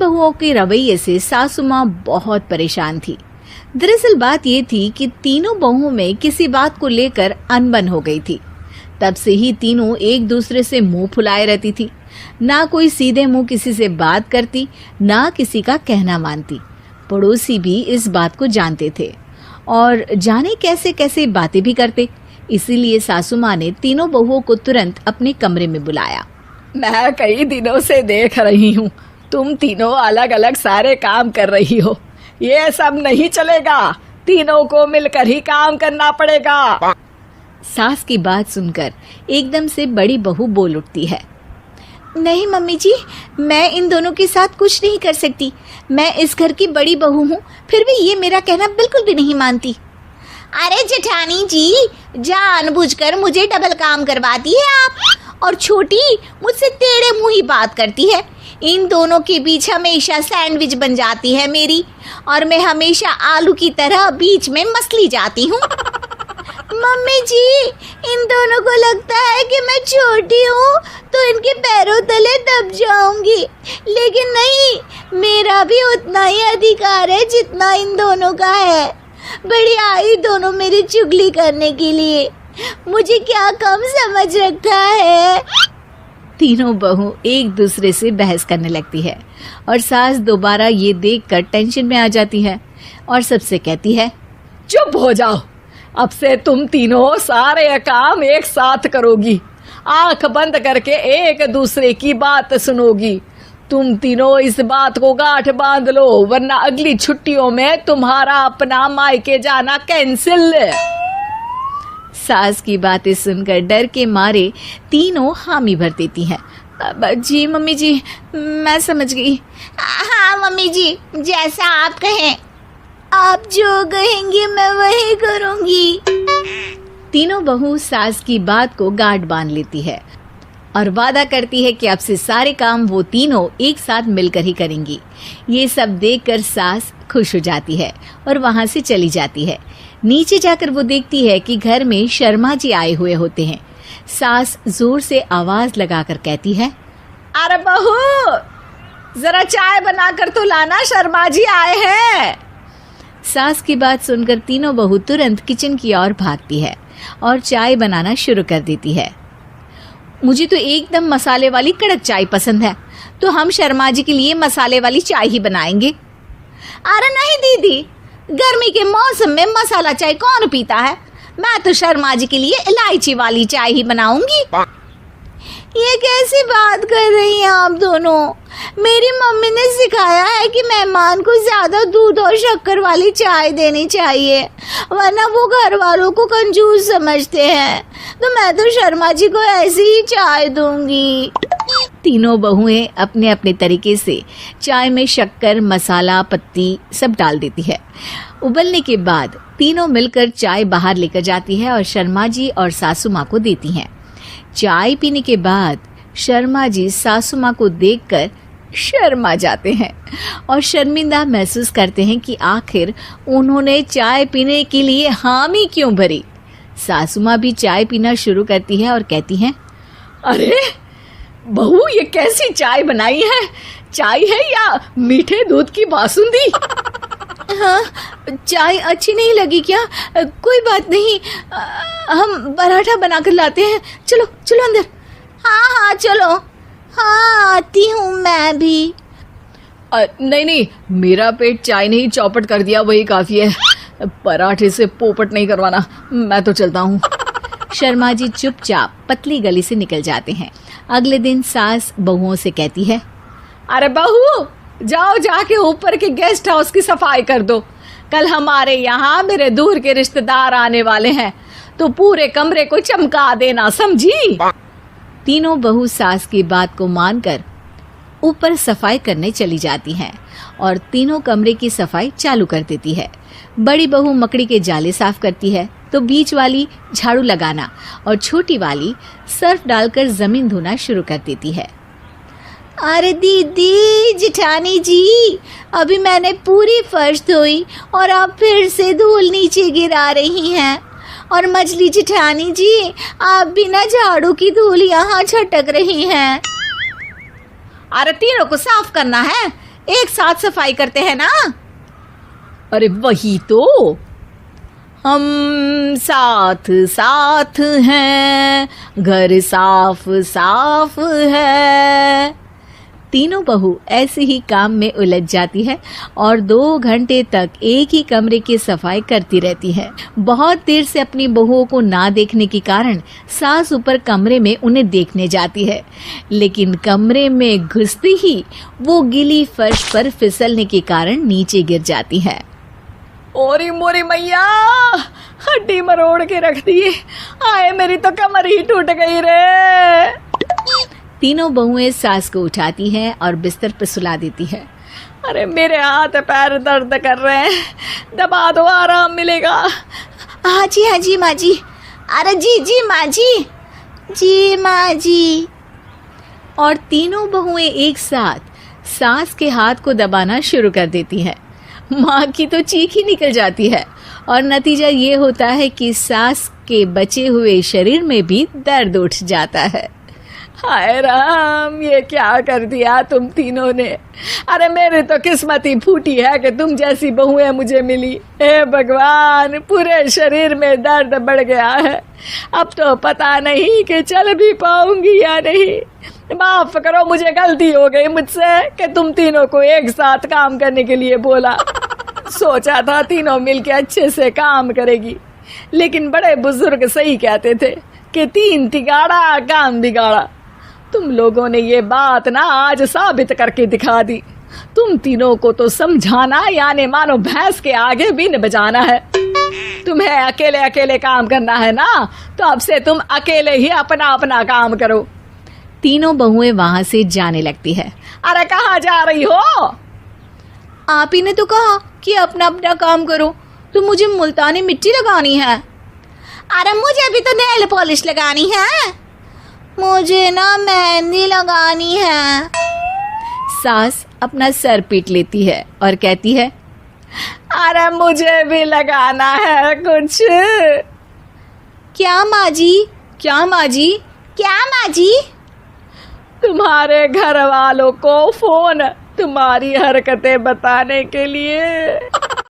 बहुओं के रवैये से सासू माँ बहुत परेशान थी। दरअसल बात ये थी कि तीनों बहुओं में किसी बात को लेकर अनबन हो गई थी। तब से ही तीनों एक दूसरे से मुंह फुलाए रहती थी। ना कोई सीधे मुंह किसी से बात करती, ना किसी का कहना मानती। पड़ोसी भी इस बात को जानते थे और जाने कैसे कैसे बातें भी करते। इसीलिए सासू माँ ने तीनों बहुओं को तुरंत अपने कमरे में बुलाया। मैं कई दिनों से देख रही हूँ, तुम तीनों अलग अलग सारे काम कर रही हो। ये सब नहीं चलेगा, तीनों को मिलकर ही काम करना पड़ेगा। सास की बात सुनकर एकदम से बड़ी बहू बोल उठती है। नहीं मम्मी जी, मैं इन दोनों के साथ कुछ नहीं कर सकती। मैं इस घर की बड़ी बहू हूँ, फिर भी ये मेरा कहना बिल्कुल भी नहीं मानती। अरे जेठानी जी, जानबूझकर मुझे डबल काम करवाती है आप। और छोटी मुझसे टेढ़े मुंह ही बात करती है। इन दोनों के बीच हमेशा सैंडविच बन जाती है मेरी, और मैं हमेशा आलू की तरह बीच में मसली जाती हूँ। मम्मी जी, इन दोनों को लगता है कि मैं छोटी हूँ तो इनके पैरों तले दब जाऊंगी, लेकिन नहीं, मेरा भी उतना ही अधिकार है जितना इन दोनों का है। बड़ी आई दोनों मेरी चुगली करने के लिए, मुझे क्या कम समझ रखा है। तीनों बहू एक दूसरे से बहस करने लगती है और सास दोबारा ये देखकर टेंशन में आ जाती है और सबसे कहती है, चुप हो जाओ, अब से तुम तीनों सारे काम एक साथ करोगी, आंख बंद करके एक दूसरे की बात सुनोगी। तुम तीनों इस बात को गांठ बांध लो, वरना अगली छुट्टियों में तुम्हारा अपना मायके जाना कैंसिल। सास की बातें सुनकर डर के मारे तीनों हामी भर देती हैं। जी मम्मी जी, मैं समझ गई। हाँ मम्मी जी, जैसा आप कहें। आप जो कहेंगी मैं वही करूंगी। तीनों बहू सास की बात को गांठ बांध लेती है और वादा करती है कि अब से सारे काम वो तीनों एक साथ मिलकर ही करेंगी। ये सब देखकर सास खुश हो जाती है और वहां से चली जाती है। नीचे जाकर वो देखती है कि घर में शर्मा जी आए हुए होते हैं। सास जोर से आवाज लगाकर कहती है, अरे बहू, जरा चाय बनाकर तो लाना, शर्मा जी आए हैं। सास की बात सुनकर तीनों बहू तुरंत किचन की ओर भागती है और चाय बनाना शुरू कर देती है। मुझे तो एकदम मसाले वाली कड़क चाय पसंद है, तो हम शर्मा जी के लिए मसाले वाली चाय ही बनाएंगे। अरे नहीं दीदी, गर्मी के मौसम में मसाला चाय कौन पीता है? मैं तो शर्मा जी के लिए इलायची वाली चाय ही बनाऊंगी। ये कैसी बात कर रही हैं आप दोनों? मेरी मम्मी ने सिखाया है कि मेहमान को ज्यादा दूध और शक्कर वाली चाय देनी चाहिए, वरना वो घर वालों को कंजूस समझते हैं। तो मैं तो शर्मा जी को ऐसी ही चाय दूंगी। तीनों बहुएं अपने अपने तरीके से चाय में शक्कर, मसाला, पत्ती सब डाल देती है। उबलने के बाद तीनों मिलकर चाय बाहर लेकर जाती है और शर्मा जी और सासू माँ को देती हैं। चाय पीने के बाद शर्मा जी सासू माँ को देखकर शर्मा जाते हैं और शर्मिंदा महसूस करते हैं कि आखिर उन्होंने चाय पीने के लिए हामी क्यों भरी। सासू माँ भी चाय पीना शुरू करती है और कहती हैं, अरे बहू, ये कैसी चाय बनाई है? चाय है या मीठे दूध की बासुंदी? हाँ, चाय अच्छी नहीं लगी क्या? कोई बात नहीं, हम पराठा बनाकर लाते हैं। चलो चलो अंदर। हाँ हाँ चलो। हाँ आती हूँ मैं भी। नहीं नहीं, मेरा पेट चाय ने ही चौपट कर दिया, वही काफी है। पराठे से पोपट नहीं करवाना, मैं तो चलता हूँ। शर्मा जी चुपचाप पतली गली से निकल जाते हैं। अगले दिन सास बहुओं से कहती है, अरे बहू, जाओ जाके ऊपर के गेस्ट हाउस की सफाई कर दो। कल हमारे यहाँ मेरे दूर के रिश्तेदार आने वाले हैं, तो पूरे कमरे को चमका देना, समझी? तीनों बहू सास की बात को मानकर ऊपर सफाई करने चली जाती हैं और तीनों कमरे की सफाई चालू कर देती है। बड़ी बहू मकड़ी के जाले साफ करती है, तो बीच वाली झाड़ू लगाना और छोटी वाली सर्फ डालकर जमीन धोना शुरू कर देती है। अरे दीदी, जेठानी जी, अभी मैंने पूरी फर्श धोई और आप फिर से धूल नीचे गिरा रही हैं। और मछली जेठानी जी, आप बिना झाड़ू की धूल यहाँ छटक रही हैं। अरे तीनों को साफ करना है, एक साथ सफाई करते हैं ना। अरे वही तो, हम साथ साथ हैं, घर साफ साफ है। तीनों बहू ऐसे ही काम में उलझ जाती है और 2 घंटे तक एक ही कमरे की सफाई करती रहती है। बहुत देर से अपनी बहुओं को ना देखने के कारण सास ऊपर कमरे में उन्हें देखने जाती है, लेकिन कमरे में घुसती ही वो गीली फर्श पर फिसलने के कारण नीचे गिर जाती है। ओरी मोरी मैया, हड्डी मरोड़ के रख दी। आए मेरी तो कमर ही टूट गई रे। तीनों बहुएं सास को उठाती हैं और बिस्तर पर सुला देती है। अरे मेरे हाथ पैर दर्द कर रहे हैं, दबा दो, आराम मिलेगा। हाँ जी माँ जी। अरे जी माँ जी। और तीनों बहुएं एक साथ सास के हाथ को दबाना शुरू कर देती हैं। माँ की तो चीख ही निकल जाती है और नतीजा ये होता है कि सास के बचे हुए शरीर में भी दर्द उठ जाता है। हाय राम, ये क्या कर दिया तुम तीनों ने। अरे मेरी तो किस्मत ही फूटी है कि तुम जैसी बहुएं मुझे मिली। हे भगवान, पूरे शरीर में दर्द बढ़ गया है। अब तो पता नहीं कि चल भी पाऊंगी या नहीं। माफ करो, मुझे गलती हो गई मुझसे कि तुम तीनों को एक साथ काम करने के लिए बोला। सोचा था तीनों मिलके अच्छे से काम करेगी, लेकिन बड़े बुजुर्ग सही कहते थे कि 3 तिगाड़ा काम बिगाड़ा। तुम लोगों ने ये बात ना आज साबित करके दिखा दी। तुम तीनों को तो समझाना यानी मानो भैंस के आगे बीन बजाना है। तुम्हें अकेले अकेले काम करना है ना, तो अब से तुम अकेले ही अपना अपना काम करो। तीनों बहुएं वहां से जाने लगती है। अरे कहाँ जा रही हो? आप ही ने तो कहा कि अपना अपना काम करो, तो मुझे मुल्तानी मिट्टी लगानी है। अरे मुझे भी तो नेल पॉलिश लगानी है। मुझे ना मेहंदी लगानी है। सास अपना सर पीट लेती है और कहती है, अरे मुझे भी लगाना है कुछ। क्या माँ जी? तुम्हारे घर वालों को फोन तुम्हारी हरकतें बताने के लिए।